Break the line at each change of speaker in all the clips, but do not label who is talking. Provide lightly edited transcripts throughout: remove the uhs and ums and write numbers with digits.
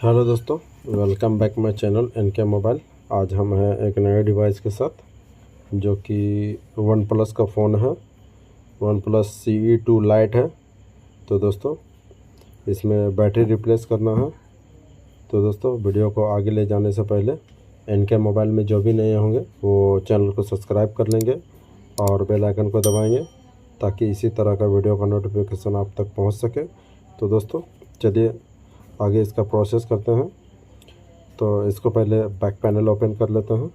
Hello दोस्तों, welcome back my channel NK mobile. आज हम हैं एक नए डिवाइस के साथ जो कि वन प्लस का फ़ोन है। वन प्लस CE2 Lite है। तो दोस्तों इसमें बैटरी रिप्लेस करना है। तो दोस्तों वीडियो को आगे ले जाने से पहले एनके मोबाइल में जो भी नए होंगे वो चैनल को सब्सक्राइब कर लेंगे और बेल आइकन को दबाएंगे ताकि इसी तरह का वीडियो का नोटिफिकेशन आप तक पहुंच सके। तो दोस्तों चलिए आगे इसका प्रोसेस करते हैं। तो इसको पहले बैक पैनल ओपन कर लेते हैं।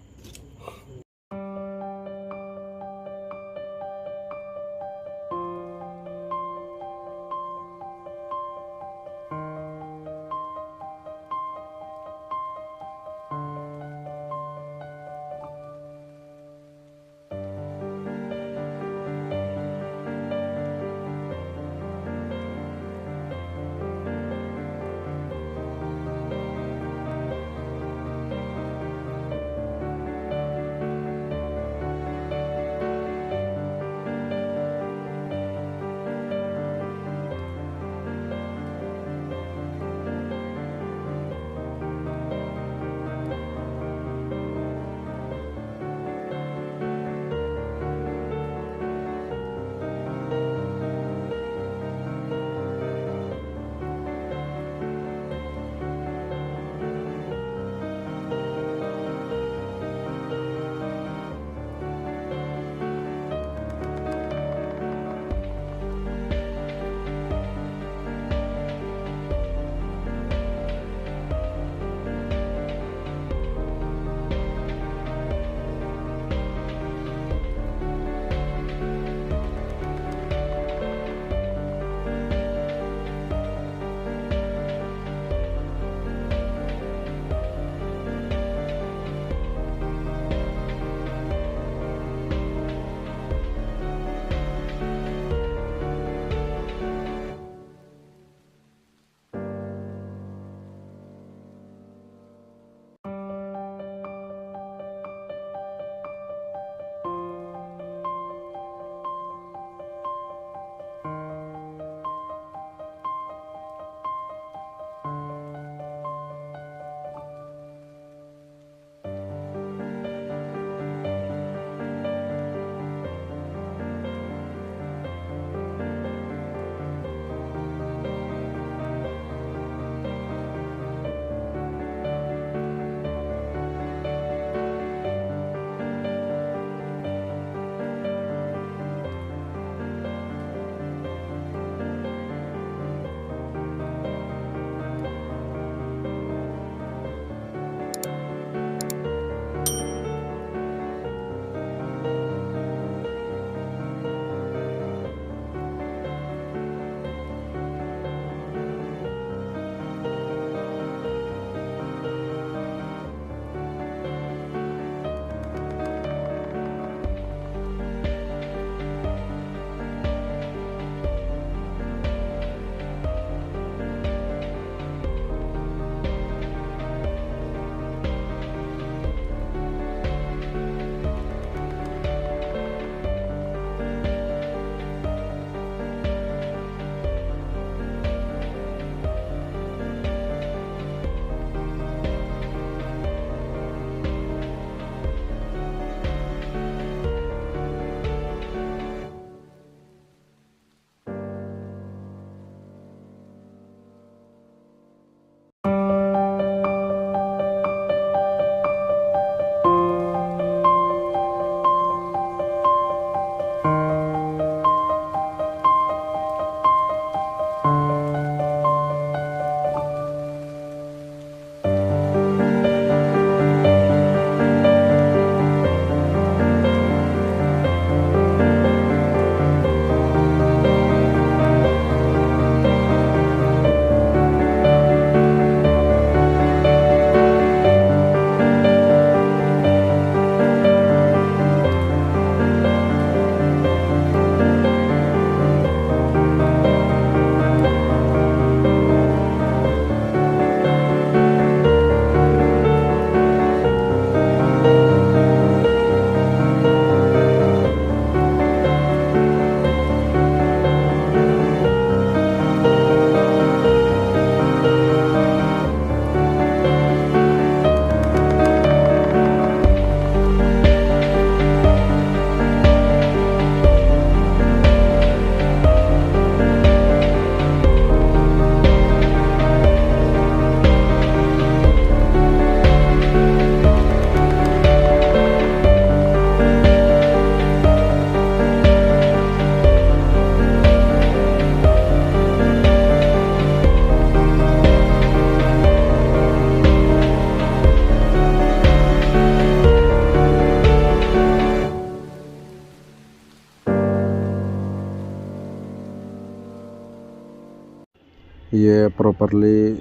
ये properly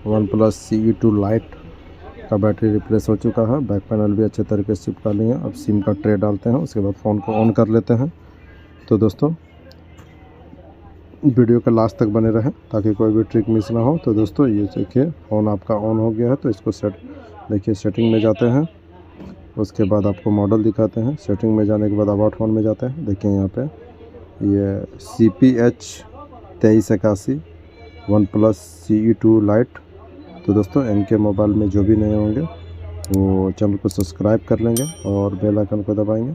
one plus CE2 Lite का बैटरी रिप्लेस हो चुका है। बैक पैनल भी अच्छे तरीके से चिपका लिए हैं। अब सिम का ट्रे डालते हैं, उसके बाद फ़ोन को ऑन कर लेते हैं। तो दोस्तों वीडियो के लास्ट तक बने रहें ताकि कोई भी ट्रिक मिस ना हो। तो दोस्तों ये देखिए फ़ोन आपका ऑन हो गया है। तो इसको देखिए सेटिंग में जाते हैं, उसके बाद आपको मॉडल दिखाते हैं। सेटिंग में जाने के बाद अबाउट फ़ोन में जाते हैं। देखिए यहाँ पे ये CPH2381 OnePlus CE2 Lite। तो दोस्तों इनके मोबाइल में जो भी नए होंगे वो चैनल को सब्सक्राइब कर लेंगे और बेल आइकन को दबाएंगे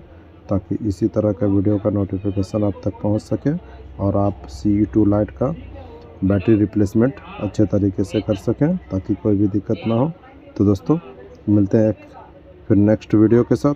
ताकि इसी तरह का वीडियो का नोटिफिकेशन आप तक पहुंच सके और आप CE2 Lite का बैटरी रिप्लेसमेंट अच्छे तरीके से कर सकें ताकि कोई भी दिक्कत ना हो। तो दोस्तों मिलते हैं फिर नेक्स्ट वीडियो के साथ।